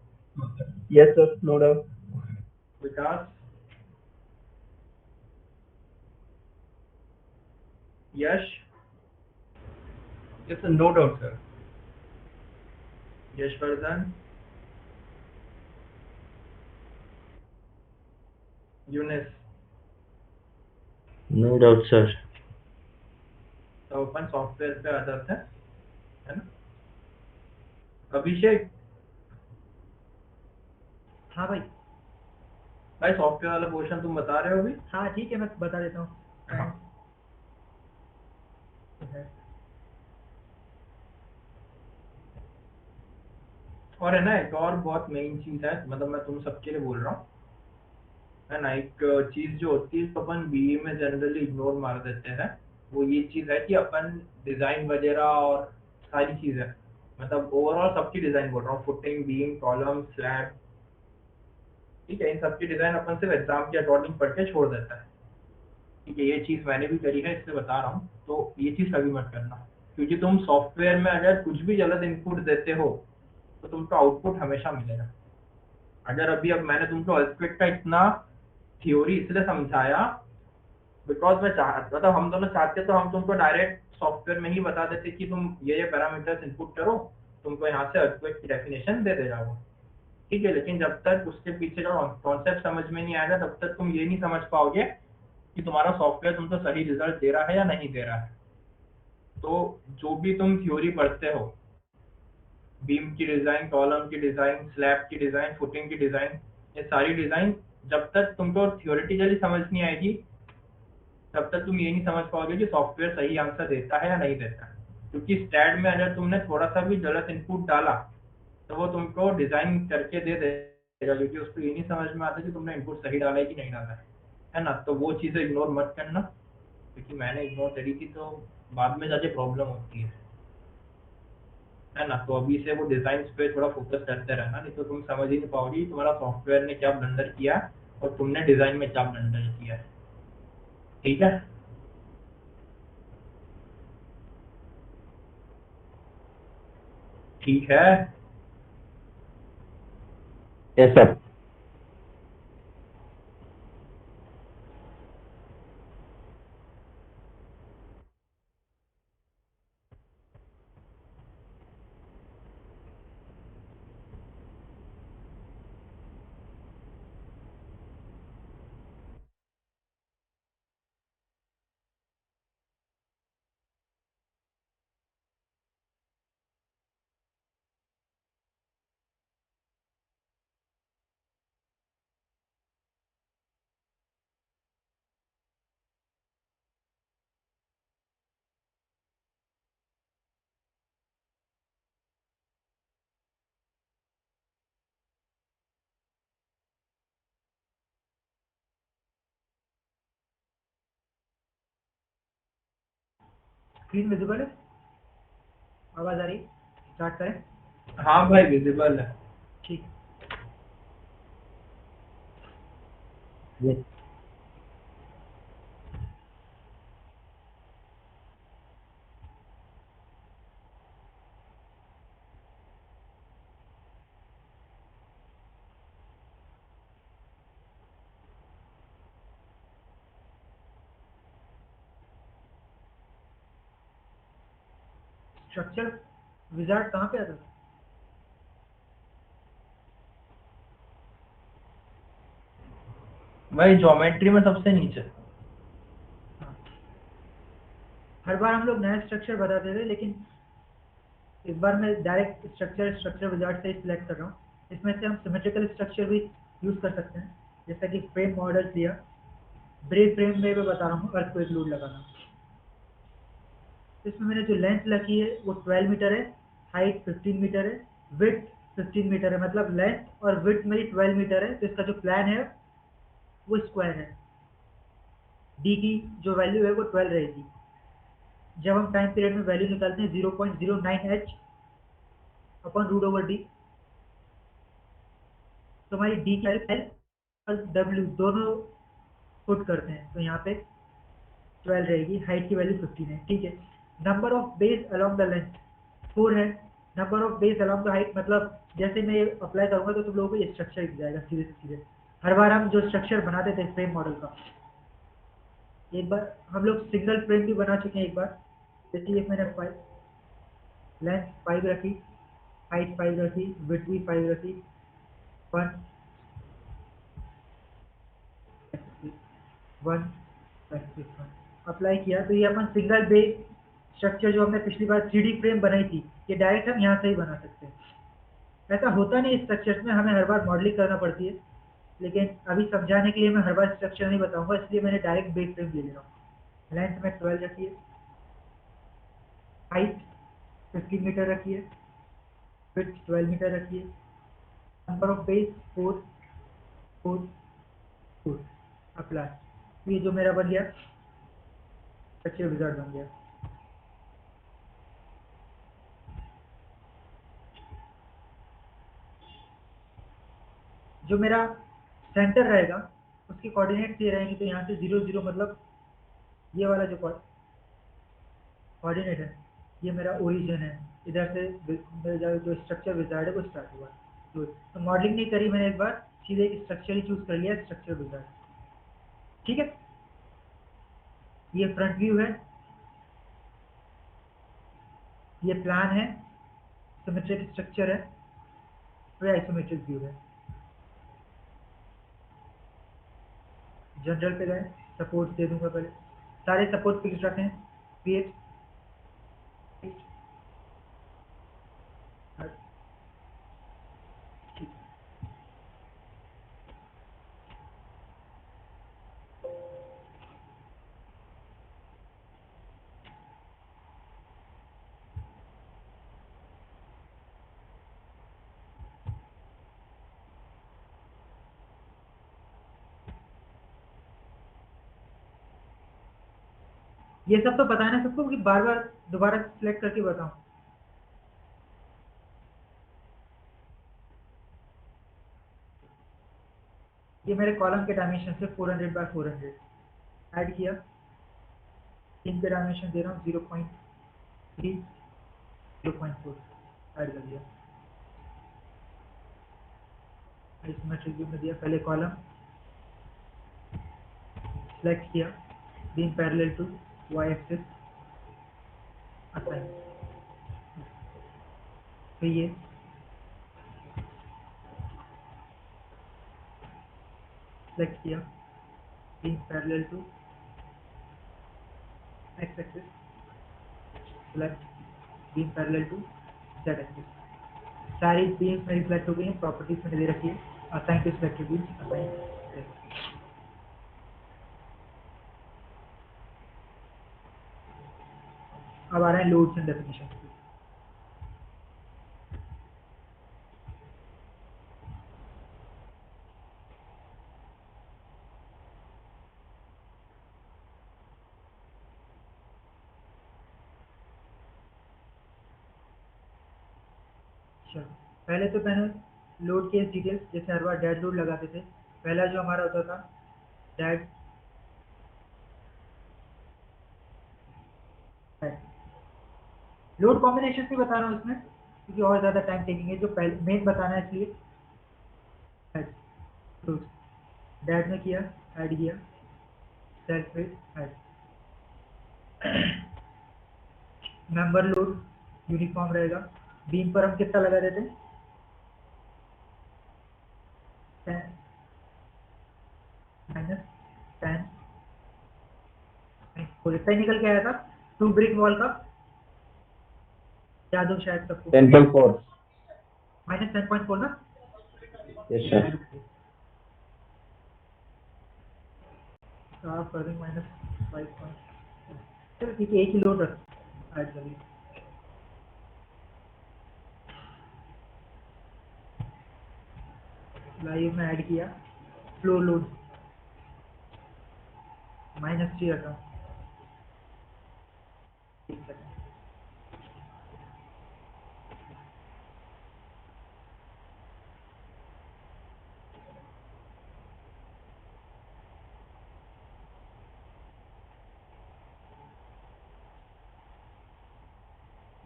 Yes sir, no doubt. Vikas? Yash? Yes sir, no doubt sir. Yashvardhan? Yunis? No doubt sir. तो अपन software पे आ जाते हैं, है ना। अभिषेक? हाँ भाई। भाई सॉफ्टवेयर वाला पोर्शन तुम बता रहे हो अभी? हाँ ठीक है, मैं बता देता हूँ। हाँ। और है ना एक और बहुत मेन चीज है, मतलब मैं तुम सबके लिए बोल रहा हूँ, है ना, एक चीज जो होती है तो अपन बीए में जनरली इग्नोर मार देते हैं, वो ये चीज है कि अपन डिजाइन वगैरह और सारी चीजें, मतलब ओवरऑल सबकी डिजाइन बोल रहा हूँ, फुटिंग, बीम, कॉलम, स्लैब, ठीक है, इन सबकी डिजाइन अपन सिर्फ एग्जाम के अकॉर्डिंग पढ़ के छोड़ देता है। ठीक है, ये चीज मैंने भी करी है, इसलिए बता रहा हूँ, तो ये चीज कभी मत करना, क्योंकि तुम सॉफ्टवेयर में अगर कुछ भी गलत इनपुट देते हो तो तुमको आउटपुट हमेशा मिलेगा। अगर अभी अब मैंने तुमको अर्थक्वेक का इतना थ्योरी इसलिए समझाया बिकॉज मैं मतलब हम दोनों चाहते तो हम तुमको डायरेक्ट सॉफ्टवेयर में ही बता देते कि तुम ये पैरामीटर्स इनपुट करो, तुमको यहाँ से अर्थक्वेक की डेफिनेशन दे देगा वो, ठीक है, लेकिन जब तक उसके पीछे का कॉन्सेप्ट समझ में नहीं आएगा तब तक तुम ये नहीं समझ पाओगे कि तुम्हारा सॉफ्टवेयर तुमको सही रिजल्ट दे रहा है या नहीं दे रहा है। तो जो भी तुम थ्योरी पढ़ते हो, बीम की डिजाइन, कॉलम की डिजाइन, स्लैब की डिजाइन, फुटिंग की डिजाइन, ये सारी डिजाइन जब तक तुमको थ्योरेटिकली समझ नहीं आएगी तब तक तुम ये नहीं समझ पाओगे कि सॉफ्टवेयर सही आंसर देता है या नहीं देता है। क्योंकि स्टैट में अगर तुमने थोड़ा सा भी गलत इनपुट डाला तो वो तुमको डिजाइन करके दे देगा, क्योंकि उसको ये नहीं समझ में आता कि तुमने इनपुट सही डाला है कि नहीं डाला है ना। तो वो चीजें इग्नोर मत करना, क्योंकि मैंने इग्नोर करी थी तो बाद में जाके प्रॉब्लम होती है ना। तो अभी से वो डिजाइन पे थोड़ा फोकस करते रहना, नहीं तो तुम समझ ही नहीं पाओगे कि तुम्हारा सॉफ्टवेयर ने क्या ब्लंडर किया और तुमने डिजाइन में क्या ब्लंडर किया। ठीक है। ठीक है। Yes sir. स्क्रीन विजिबल है? आवाज आ रही है? स्टार्ट करें? हाँ भाई विजिबल है। ठीक है। यस। स्ट्रक्चर विजार्ड कहाँ पे आता था? भाई ज्योमेट्री में सबसे नीचे। हाँ। हर बार हम लोग नया स्ट्रक्चर बताते थे, लेकिन इस बार मैं डायरेक्ट स्ट्रक्चर विजार्ड से ही सिलेक्ट कर रहा हूँ। इसमें से हम सिमेट्रिकल स्ट्रक्चर भी यूज कर सकते हैं, जैसा कि फ्रेम मॉडल दिया। ब्रेक फ्रेम में मैं बता रहा हूँ अर्थक्वेक लोड लगाना। इसमें मैंने जो लेंथ रखी है वो 12 मीटर है, हाइट 15 मीटर है, विड्थ 15 मीटर है। मतलब लेंथ और विड्थ मेरी 12 मीटर है, तो इसका जो प्लान है वो स्क्वायर है। डी की जो वैल्यू है वो 12 रहेगी। जब हम टाइम पीरियड में वैल्यू निकालते हैं 0.09 h upon root over D, तो हमारी डी की एल और डब्ल्यू दोनों पुट करते हैं, तो यहाँ पे 12 रहेगी। हाइट की वैल्यू 15 है। ठीक है। Number of base along the length 4 है। Number of base along the height, मतलब जैसे मैं ये अप्लाई करूंगा तो तुम लोगों को ये स्ट्रक्चर दिख जाएगा सीधे से सीधे। हर बार हम जो स्ट्रक्चर बनाते थे फ्रेम मॉडल का, एक बार हम लोग सिंगल फ्रेम भी बना चुके हैं एक बार। जैसे ये मैंने लेंथ 5 रखी, हाइट 5 रखी, विड्थ भी 5 रखी, 1 1 अप्लाई किया, तो ये अपन सिंगल बेस स्ट्रक्चर जो हमने पिछली बार 3D फ्रेम बनाई थी, ये डायरेक्ट हम यहाँ से ही बना सकते हैं। ऐसा होता नहीं स्ट्रक्चर्स में, हमें हर बार मॉडलिंग करना पड़ती है, लेकिन अभी समझाने के लिए मैं हर बार स्ट्रक्चर नहीं बताऊंगा, इसलिए मैंने डायरेक्ट बेस फ्रेम ले ले रहा हूँ। लेंथ में 12 रखिए, हाइट 15 मीटर रखिए, विड्थ 12 मीटर रखिए, नंबर ऑफ बेस 4 4 4 अप्लाई। ये जो मेरा बन गया स्ट्रक्चर विजार्ड बन गया। जो मेरा सेंटर रहेगा उसके कोऑर्डिनेट्स ये रहेंगे, तो यहाँ से 0 0 मतलब ये वाला जो कोऑर्डिनेट है ये मेरा ओरिजिन है। इधर से मेरा जो स्ट्रक्चर विजार्ड है वो स्टार्ट हुआ। तो मॉडलिंग नहीं करी मैंने, एक बार सीधे एक स्ट्रक्चर ही चूज कर लिया, स्ट्रक्चर विजार्ड। ठीक है। ये फ्रंट व्यू है, ये प्लान है, सिमेट्रिक स्ट्रक्चर है, तो ये आइसोमेट्रिक व्यू है। जनरल पे गए, सपोर्ट दे दूंगा पहले, सारे सपोर्ट फिक्स रखें। क्रिएट ये सब तो पता है ना सबको कि बार बार दोबारा सिलेक्ट करके बताऊं? ये मेरे कॉलम के डायमेंशन से 400 बाय 400 ऐड किया। इनके डायमेंशन दे रहा हूँ 0.3 0.4 ऐड कर दिया। सिमेट्रिक व्यू में दिया, पहले कॉलम सेलेक्ट किया, beam parallel to y axis assign, तो ये सेलेक्ट किया, beam parallel to x axis, select beam parallel to z axis. सारी बीम्स मेरी सिलेक्ट हो गई हैं, प्रॉपर्टीज मैंने दे रखी है, assign to selected beams assign. अब आ रहा है लोड्स एंड डेफिनेशन। चलो पहले तो मैंने लोड केस डिटेल्स, जैसे हर बार डेड लोड लगाते थे, पहला जो हमारा होता था डेड लोड कॉम्बिनेशन भी बता रहा हूँ इसमें, क्योंकि और ज़्यादा टाइम टेकिंग है, जो पहले मेन बताना है इसलिए। डेड में किया, ऐड किया, सेल्फ में ऐड, मेंबर लोड यूनिफॉर्म रहेगा। बीम पर हम कितना लगा देते हैं, 10 -10 इतना ही निकल के आया था। 2 ब्रिक वॉल का याद हो शायद सबको, 10.4। -10.4 ना। Yes sir. आप कर देंगे -5 चलो ठीक है, एक ही लोड रख ऐड करिए। लाइव में ऐड किया, फ्लोर लोड -3 रखा,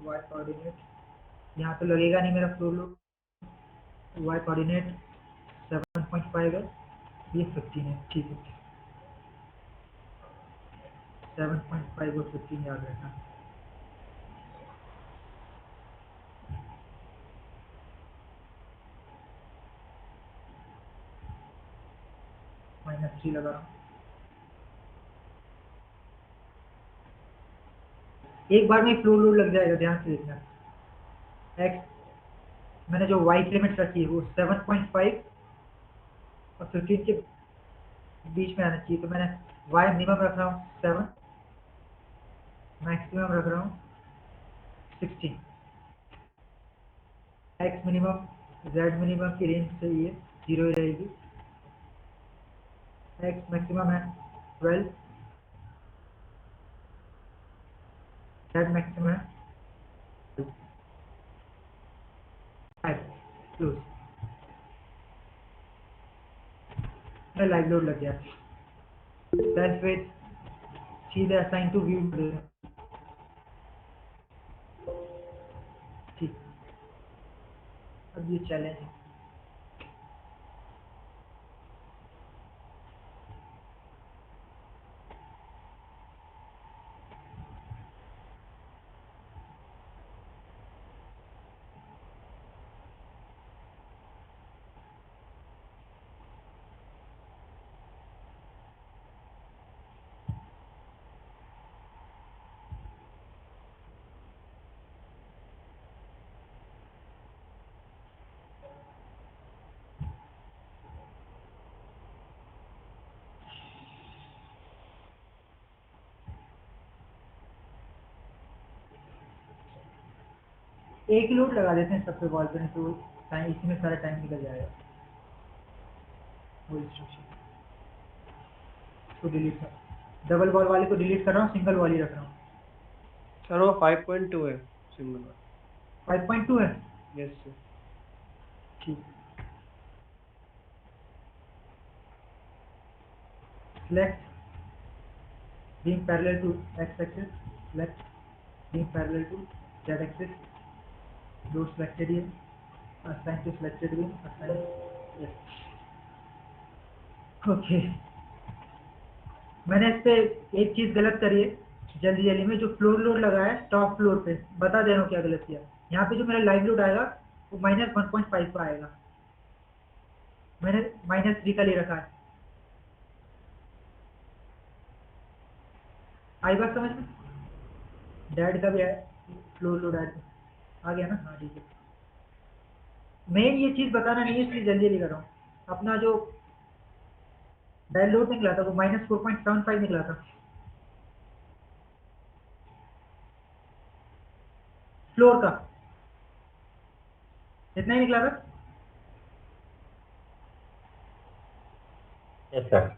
वाई कोऑर्डिनेट यहाँ तो लगेगा नहीं मेरा फ्लोर लोड, वाई कोऑर्डिनेट 7.5 है, ये 15 है, ठीक है। 7.5 और 15 याद रखना। -3 लगा रहा हूँ। एक बार में फ्लोर लोड लग जाएगा, ध्यान से देखना। एक्स मैंने जो वाई लिमिट रखी है वो 7.5 और 15 के बीच में आना चाहिए, तो मैंने वाई मिनिमम रख रहा हूँ 7, मैक्सिमम रख रहा हूँ 16। एक्स मिनिमम जेड मिनिमम की रेंज से ये 0 ही रहेगी। एक्स मैक्सिमम है 12, जेड मैक्सिमम है 5 क्लोज। मैं लाइव लोड लग गया, सेल्फ वेट सीधे असाइन टू व्यू ठीक। अब ये चैलेंज है, एक लोड लगा देते हैं सब पे वॉल पे, नहीं तो टाइम इसी में सारा टाइम निकल जाएगा। वो इंस्ट्रक्शन इसको डिलीट कर, डबल वॉल वाले को डिलीट कर रहा हूँ, सिंगल वॉल ही रख रहा हूँ। सर वो 5.2 है सिंगल वाला। 5.2 है, यस सर। ठीक। select being parallel to x axis, select being parallel to z axis, load selected here, assign to selected beam, assign, yes, okay। मैंने इस पे एक चीज गलत करी है जल्दी जल्दी में, जो फ्लोर लोड लगा है टॉप फ्लोर पे, बता दे रहा हूँ क्या गलत किया। यहाँ पे जो मेरा लाइव लोड आएगा वो -1.5 का आएगा, मैंने -3 का ले रखा है। आई बात समझ में? डैड का भी है फ्लोर लोड ऐड आ गया ना? हाँ ठीक है। मेन ये चीज बताना नहीं है इसलिए जल्दी जल्दी कर रहा हूँ। अपना जो डैड लोड निकला था वो -4.75 निकला था फ्लोर का, इतना ही निकला था। Yes sir.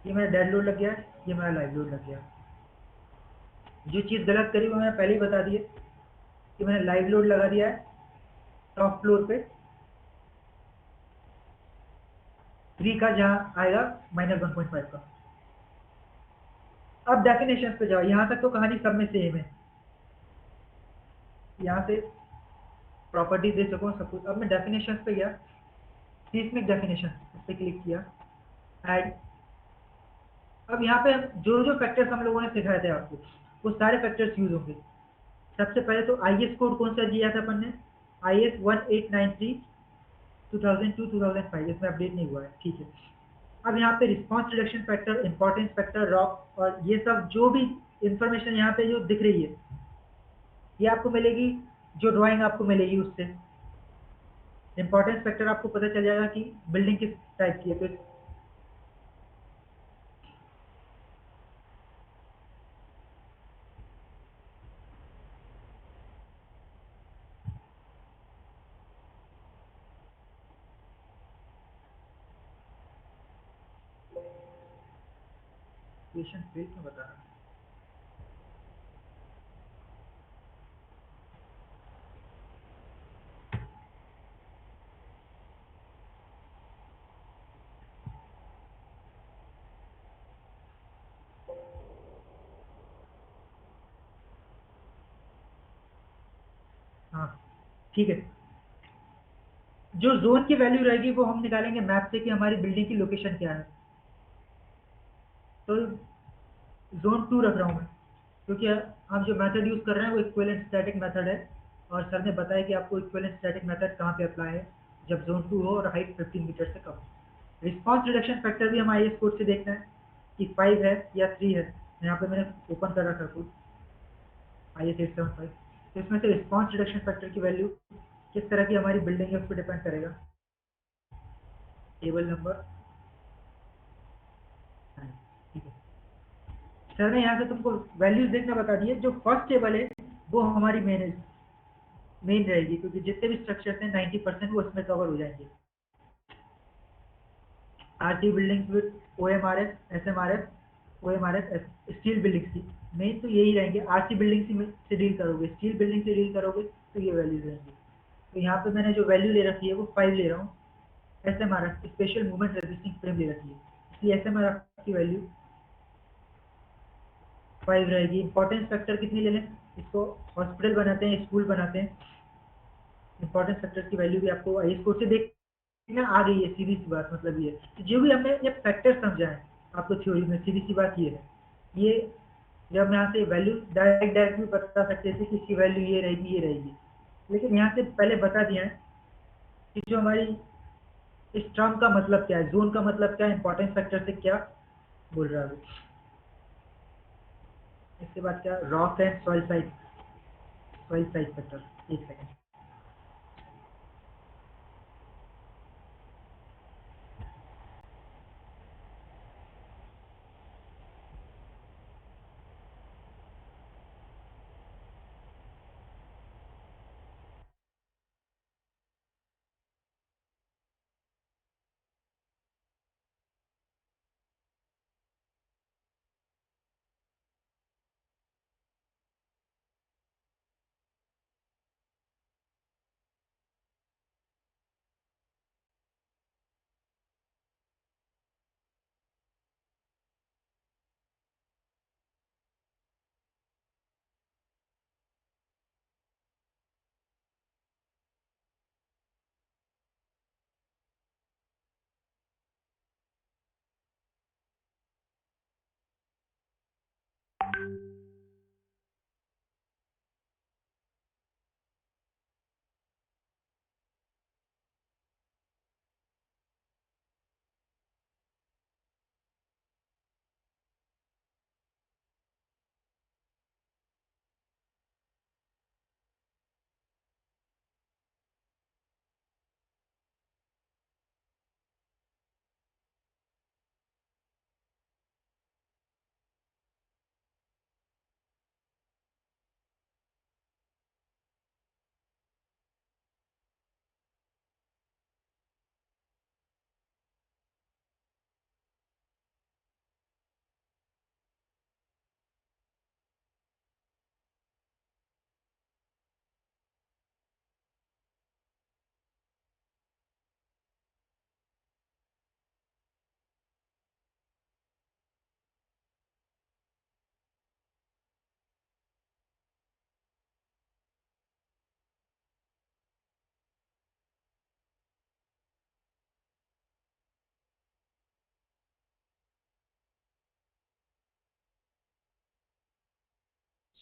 ये मेरा डेड लोड लग गया, ये मेरा लाइव लोड लग गया। जो चीज़ गलत करी वो मैंने पहले ही बता दी है कि मैंने लाइव लोड लगा दिया है टॉप फ्लोर पे 3 का, जहाँ आएगा -1.5 का। अब डेफिनेशन पे जाओ, यहाँ तक तो कहानी सब में सेम है, यहाँ से प्रॉपर्टी दे सको सब कुछ। अब मैं डेफिनेशन पे गया, सीस्मिक डेफिनेशन उस पर क्लिक किया, ऐड। अब यहाँ पे जो जो फैक्टर्स हम लोगों ने सिखाए थे आपको वो सारे फैक्टर्स यूज होंगे। सबसे पहले तो IS कोड कौन सा दिया था अपन ने, IS 1893 2002-2005, इसमें अपडेट नहीं हुआ है, ठीक है। अब यहाँ पे response reduction factor, importance factor, rock और ये सब जो भी इंफॉर्मेशन यहाँ पे जो दिख रही है ये आपको मिलेगी जो ड्राइंग आपको मिलेगी उससे। इंपॉर्टेंस फैक्टर आपको पता चल जाएगा कि बिल्डिंग किस टाइप की है। तो क्वेश्चन फेल क्यों बता रहा है? हाँ ठीक है। जो जोन की वैल्यू रहेगी वो हम निकालेंगे मैप से कि हमारी बिल्डिंग की लोकेशन क्या है। तो जोन 2 रख रहा हूँ मैं, क्योंकि हम जो मेथड यूज कर रहे हैं वो इक्विवेलेंट स्टैटिक मेथड है, और सर ने बताया कि आपको इक्विवेलेंट स्टैटिक मेथड कहाँ पे अप्लाई है, जब जोन 2 हो और हाइट 15 मीटर से कम। रिस्पॉन्स रिडक्शन फैक्टर भी हम IS कोड से देखना है कि 5 है या 3 है। यहाँ पे मैंने ओपन कर रखा है कोड IS 875। तो इसमें से रिस्पॉन्स रिडक्शन फैक्टर की वैल्यू किस तरह की हमारी बिल्डिंग है उस पर डिपेंड करेगा। टेबल नंबर, ठीक है। सर ने यहाँ से तुमको वैल्यूज देखना बता दिए। जो फर्स्ट टेबल है वो हमारी मेन रहेगी, क्योंकि जितने भी स्ट्रक्चर्स हैं 90% वो इसमें कवर हो जाएंगे। RT buildings with OMRF, SMRF, OMRF, steel buildings की मेन तो यही रहेंगे। आरसी बिल्डिंग से डील करोगे, स्टील बिल्डिंग से डील करोगे तो ये वैल्यूज रहेंगी। तो यहाँ पे मैंने जो वैल्यू ले रखी है वो 5 ले रहा हूँ। SMRF, special movement resisting frame ले रखी है, इसलिए SMRF की वैल्यू 5 रहेगी। इंपॉर्टेंस फैक्टर कितनी ले लें, इसको हॉस्पिटल बनाते हैं, स्कूल बनाते हैं, इंपॉर्टेंस फैक्टर की वैल्यू भी आपको IS कोड से देखना आ गई है। सीधी सी बात मतलब ये है कि जो भी हमने ये फैक्टर समझा है आपको थ्योरी में, सीधी सी बात ये है, ये जब हम यहाँ से वैल्यू डायरेक्ट भी बता सकते थे कि इसकी वैल्यू ये रहेगी ये रहेगी, लेकिन यहाँ से पहले बता दिया है कि जो हमारी इस टर्म का मतलब क्या है, जोन का मतलब क्या है, इंपॉर्टेंस फैक्टर से क्या बोल रहा है। इसके बाद क्या, rock and soil size factor. एक सेकेंड,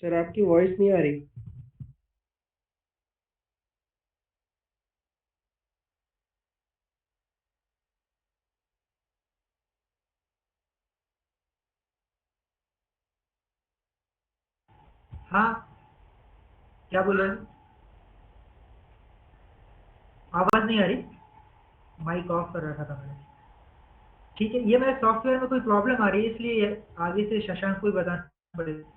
सर आपकी वॉइस नहीं आ रही। हाँ, क्या बोल रहे हो? आवाज नहीं आ रही? माइक ऑफ कर रखा था मैंने। ठीक है, ये मेरे सॉफ्टवेयर में कोई प्रॉब्लम आ रही है, इसलिए आगे से शशांक को ही बताना पड़ेगा।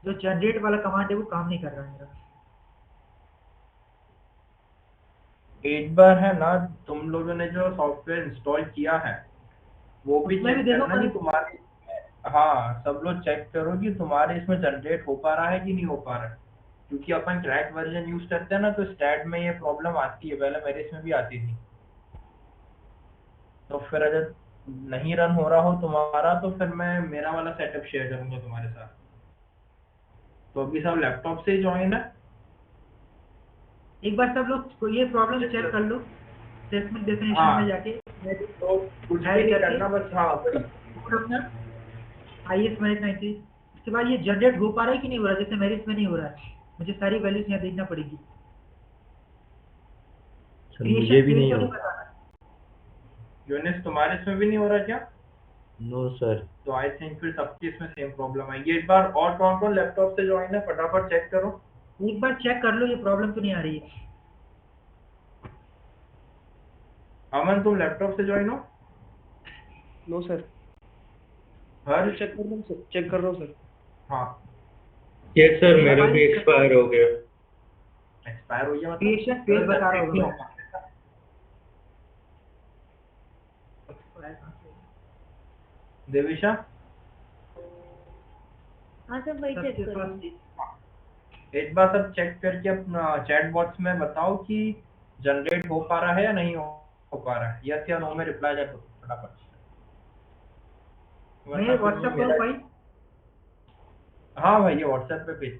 जो जनरेट वाला कमांड है वो काम नहीं कर रहा है मेरा। एक बार है ना, तुम लोगों ने जो सॉफ्टवेयर इंस्टॉल किया है वो भी उसमें भी चेक देखो करना कि कोई तुम्हारे, हाँ सब लोग चेक करो कि तुम्हारे इसमें जनरेट हो पा रहा है कि नहीं हो पा रहा है, क्योंकि अपन क्रैक वर्जन यूज करते हैं ना, तो स्टैट में ये प्रॉब्लम आती है, पहले मेरे इसमें भी आती थी। तो फिर अगर नहीं रन हो रहा हो तुम्हारा, तो फिर मैं मेरा वाला सेटअप शेयर करूंगा तुम्हारे साथ। तो अभी सब लैपटॉप से ही ज्वाइन है। एक बार सब लोग ये प्रॉब्लम चेक कर लो, सेगमेंट डेफिनेशन में हाँ, जाके तो कुछ भी ऐड नहीं करके करना, बस हाँ वही। और अपना IS मैनेज 90। उसके बाद ये जनरेट हो पा रहा है कि नहीं हो रहा है, जैसे मेरे इसमें नहीं हो रहा है, मुझे सारी वैल्यूज यहाँ देखना पड़ेगी। सर मुझे भी नहीं हो। बताना। यूनिस तुम्हारे इसमें भी नहीं हो रहा क्या? No sir. तो आई थिंक फिर सबकी इसमें सेम प्रॉब्लम है। ये एक बार और कौन लैपटॉप से ज्वाइन है, फटाफट चेक करो। एक बार चेक कर लो, ये प्रॉब्लम तो नहीं आ रही है। अमन तुम लैपटॉप से ज्वाइन हो? No sir. हर चेक कर रहा हूँ सर, चेक कर रहा हूँ सर। हाँ, यस सर, मेरा भी एक्सपायर हो गया। एक्सपायर हो गया मतलब क्रिएशन फेल बता रहा नहीं हो होगा। पा रहा। देविशा, हाँ सर वही चेक सबके करो। पास एक बार सब चेक करके अपना चैट बॉक्स में बताओ कि जनरेट हो पा रहा है या नहीं हो पा रहा है। यस या नो में रिप्लाई कर दो फटाफट, मैं वरना फिर व्हाट्सएप मेरा। करूँ भाई? हाँ भाई, ये व्हाट्सएप पे भेज।